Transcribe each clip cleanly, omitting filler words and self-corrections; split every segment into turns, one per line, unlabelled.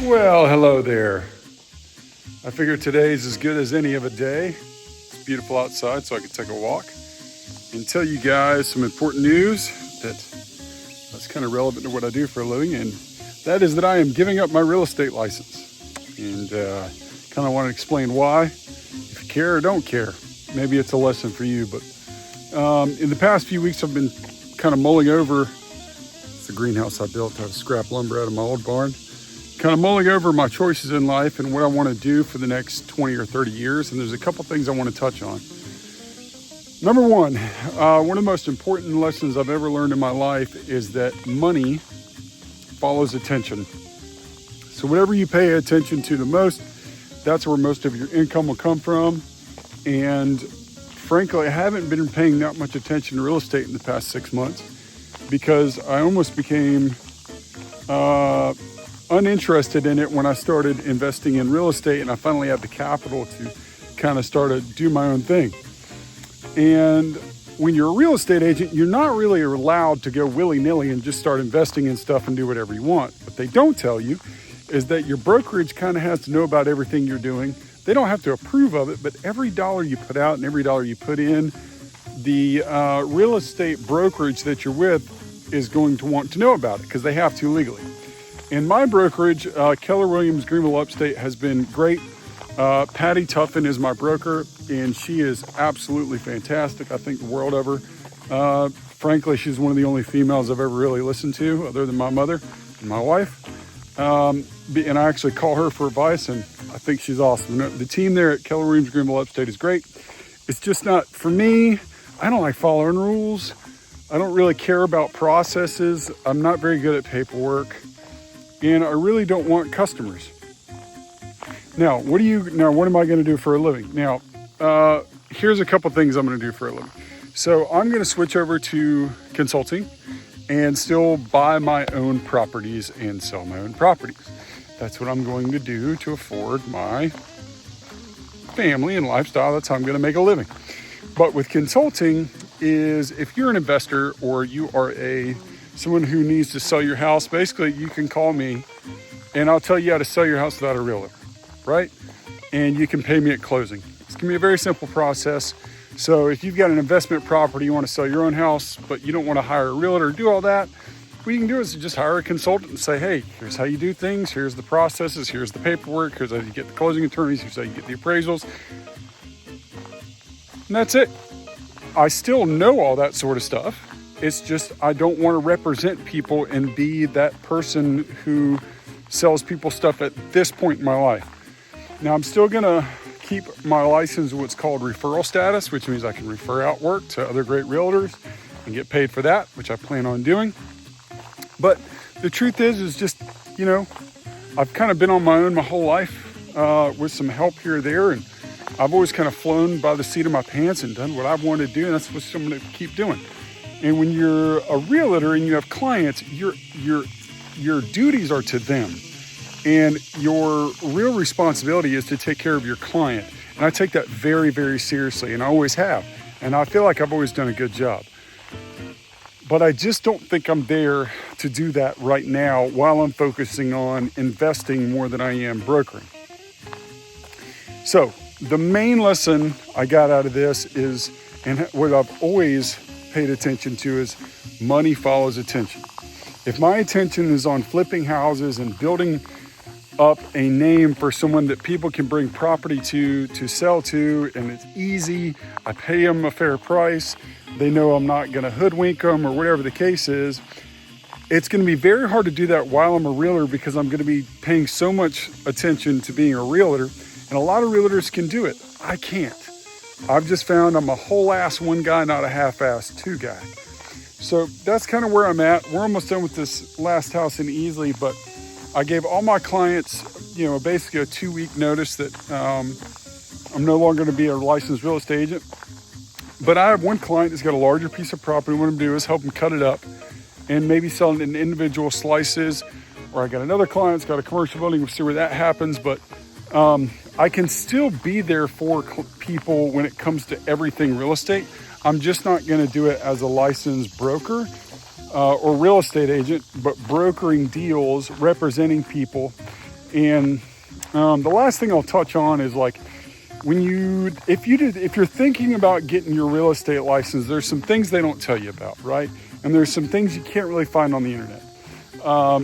Well, hello there. I figure today's as good as any of a day. It's beautiful outside, so I can take a walk and tell you guys some important news that's kind of relevant to what I do for a living, and that is that I am giving up my real estate license. And kind of want to explain why. If you care or don't care, maybe it's a lesson for you. But in the past few weeks, I've been kind of mulling over. It's a greenhouse I built out of scrap lumber out of my old barn. Kind of mulling over my choices in life and what I want to do for the next 20 or 30 years. And there's a couple things I want to touch on. Number one of the most important lessons I've ever learned in my life is that money follows attention. So whatever you pay attention to the most, that's where most of your income will come from. And frankly, I haven't been paying that much attention to real estate in the past 6 months because I almost became uninterested in it when I started investing in real estate, and I finally had the capital to kind of start to do my own thing. And when you're a real estate agent, you're not really allowed to go willy-nilly and just start investing in stuff and do whatever you want. What they don't tell you is that your brokerage kind of has to know about everything you're doing. They don't have to approve of it, but every dollar you put out and every dollar you put in, the real estate brokerage that you're with is going to want to know about it because they have to legally. In my brokerage, Keller Williams Greenville Upstate has been great. Patty Tuffin is my broker, and she is absolutely fantastic. I think the world of her. Frankly, she's one of the only females I've ever really listened to, other than my mother and my wife. And I actually call her for advice, and I think she's awesome. The team there at Keller Williams Greenville Upstate is great. It's just not, for me, I don't like following rules. I don't really care about processes. I'm not very good at paperwork. And I really don't want customers. Now, what am I going to do for a living? Now, here's a couple things I'm going to do for a living. So I'm going to switch over to consulting and still buy my own properties and sell my own properties. That's what I'm going to do to afford my family and lifestyle. That's how I'm going to make a living. But with consulting is if you're an investor or you are someone who needs to sell your house, basically you can call me and I'll tell you how to sell your house without a realtor, right? And you can pay me at closing. It's gonna be a very simple process. So if you've got an investment property, you wanna sell your own house, but you don't wanna hire a realtor or do all that, what you can do is just hire a consultant and say, hey, here's how you do things, here's the processes, here's the paperwork, here's how you get the closing attorneys, here's how you get the appraisals. And that's it. I still know all that sort of stuff. It's just I don't want to represent people and be that person who sells people stuff at this point in my life. Now, I'm still going to keep my license what's called referral status, which means I can refer out work to other great realtors and get paid for that, which I plan on doing. But the truth is just, I've kind of been on my own my whole life with some help here or there. And I've always kind of flown by the seat of my pants and done what I've wanted to do. And that's what I'm going to keep doing. And when you're a realtor and you have clients, your duties are to them. And your real responsibility is to take care of your client. And I take that very, very seriously, and I always have. And I feel like I've always done a good job. But I just don't think I'm there to do that right now while I'm focusing on investing more than I am brokering. So the main lesson I got out of this is, and what I've always paid attention to, is money follows attention. If my attention is on flipping houses and building up a name for someone that people can bring property to sell to, and it's easy, I pay them a fair price, they know I'm not going to hoodwink them or whatever the case is, it's going to be very hard to do that while I'm a realtor because I'm going to be paying so much attention to being a realtor, and a lot of realtors can do it. I can't. I've just found I'm a whole ass one guy, not a half-ass two guy. So that's kind of where I'm at. We're almost done with this last house in Easley, but I gave all my clients, basically a 2-week notice that I'm no longer going to be a licensed real estate agent. But I have one client that's got a larger piece of property. What I'm going to do is help him cut it up and maybe sell it in individual slices. Or I got another client that's got a commercial building. We'll see where that happens. But I can still be there for people when it comes to everything real estate. I'm just not going to do it as a licensed broker or real estate agent, but brokering deals, representing people, And the last thing I'll touch on is like, if you're thinking about getting your real estate license, there's some things they don't tell you about, right? And there's some things you can't really find on the internet.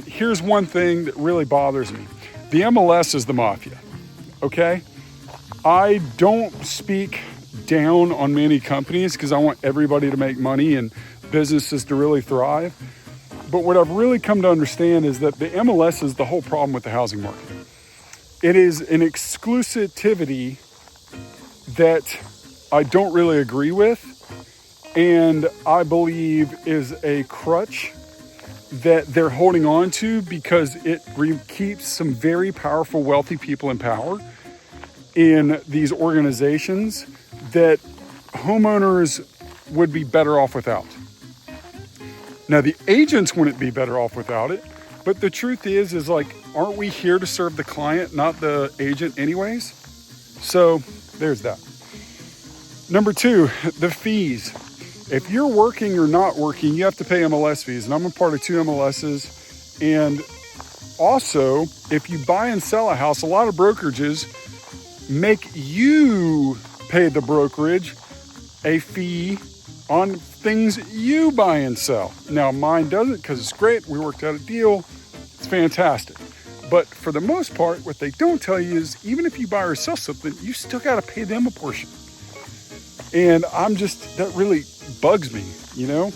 Here's one thing that really bothers me. The MLS is the mafia, okay? I don't speak down on many companies because I want everybody to make money and businesses to really thrive. But what I've really come to understand is that the MLS is the whole problem with the housing market. It is an exclusivity that I don't really agree with, and I believe is a crutch that they're holding on to because it keeps some very powerful, wealthy people in power in these organizations that homeowners would be better off without. Now, the agents wouldn't be better off without it, but the truth is like, aren't we here to serve the client, not the agent anyways? So there's that. Number 2, the fees. If you're working or not working, you have to pay MLS fees. And I'm a part of 2 MLSs. And also, if you buy and sell a house, a lot of brokerages make you pay the brokerage a fee on things you buy and sell. Now, mine doesn't because it's great. We worked out a deal. It's fantastic. But for the most part, what they don't tell you is even if you buy or sell something, you still got to pay them a portion. And that really bugs me, you know?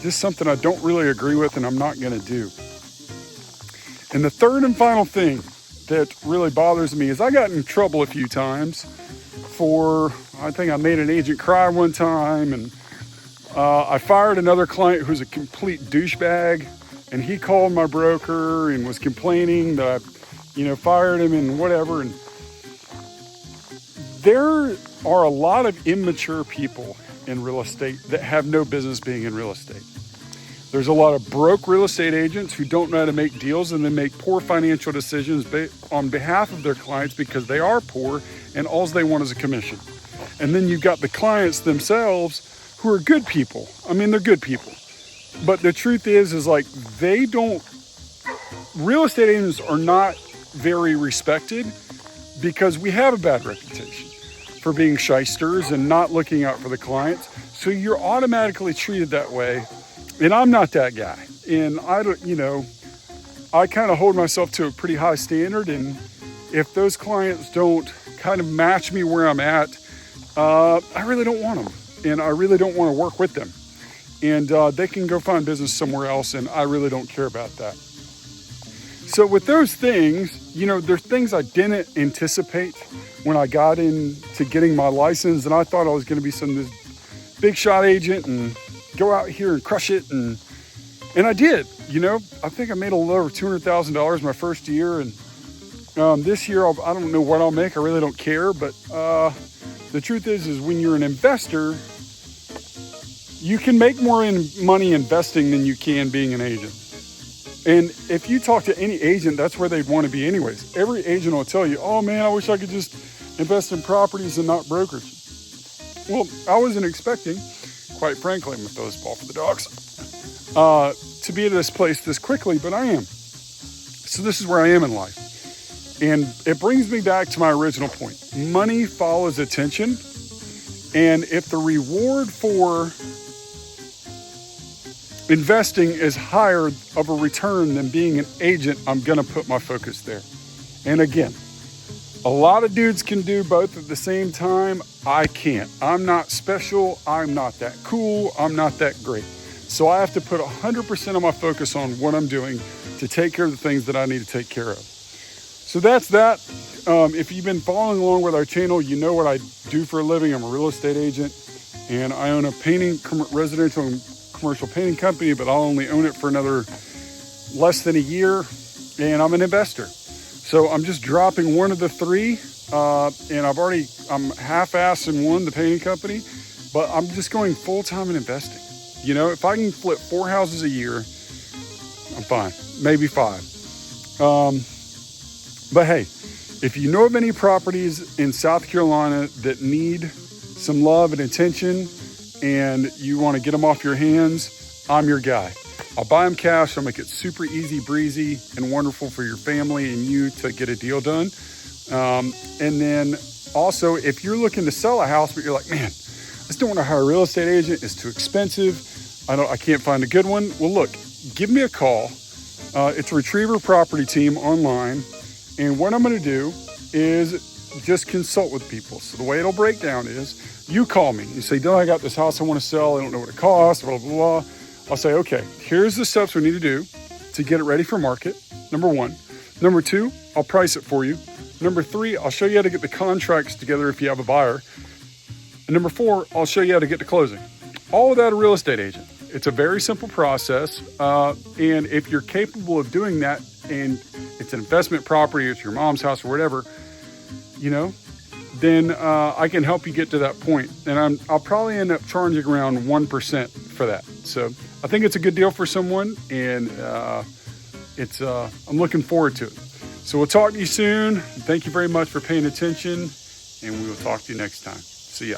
Just something I don't really agree with and I'm not going to do. And the third and final thing that really bothers me is I got in trouble a few times I think I made an agent cry one time, and I fired another client who's a complete douchebag, and he called my broker and was complaining that I, fired him and whatever. And there are a lot of immature people in real estate that have no business being in real estate. There's a lot of broke real estate agents who don't know how to make deals and then make poor financial decisions on behalf of their clients because they are poor and all they want is a commission. And then you've got the clients themselves who are good people. I mean, they're good people. But the truth is like real estate agents are not very respected because we have a bad reputation for being shysters and not looking out for the clients. So you're automatically treated that way. And I'm not that guy. And I kind of hold myself to a pretty high standard. And if those clients don't kind of match me where I'm at, I really don't want them. And I really don't want to work with them. And they can go find business somewhere else. And I really don't care about that. So with those things, there's things I didn't anticipate when I got into getting my license. And I thought I was going to be some big shot agent and go out here and crush it. And I did, I think I made a little over $200,000 my first year. And this year, I don't know what I'll make. I really don't care. But the truth is when you're an investor, you can make more money investing than you can being an agent. And if you talk to any agent, that's where they'd want to be anyways. Every agent will tell you, oh man, I wish I could just invest in properties and not brokers. Well, I wasn't expecting, quite frankly, I'm going to throw this ball for the dogs, to be at this place this quickly, but I am. So this is where I am in life. And it brings me back to my original point. Money follows attention. And if the reward for investing is higher of a return than being an agent, I'm going to put my focus there. And again, a lot of dudes can do both at the same time. I can't. I'm not special. I'm not that cool. I'm not that great. So I have to put 100% of my focus on what I'm doing to take care of the things that I need to take care of. So that's that. If you've been following along with our channel, you know what I do for a living. I'm a real estate agent, and I own a residential and commercial painting company, but I'll only own it for another less than a year, and I'm an investor. So I'm just dropping one of the 3, and I'm half-assed in one, the painting company, but I'm just going full-time in investing. If I can flip 4 houses a year, I'm fine, maybe 5. But hey, if you know of any properties in South Carolina that need some love and attention and you want to get them off your hands, I'm your guy. I'll buy them cash. I'll make it super easy breezy and wonderful for your family and you to get a deal done. And then also, if you're looking to sell a house, but you're like, man, I just don't want to hire a real estate agent. It's too expensive. I can't find a good one. Well, look, give me a call. It's Retriever Property Team online. And what I'm going to do is just consult with people. So the way it'll break down is you call me. You say, Dylan, I got this house I want to sell. I don't know what it costs, blah, blah, blah. I'll say, okay, here's the steps we need to do to get it ready for market. Number one. Number two, I'll price it for you. Number three, I'll show you how to get the contracts together if you have a buyer. And number four, I'll show you how to get to closing. All without a real estate agent. It's a very simple process. And if you're capable of doing that, and it's an investment property, it's your mom's house or whatever, then I can help you get to that point. And I'll probably end up charging around 1% for that. So I think it's a good deal for someone, and I'm looking forward to it. So we'll talk to you soon. Thank you very much for paying attention, and we will talk to you next time. See ya.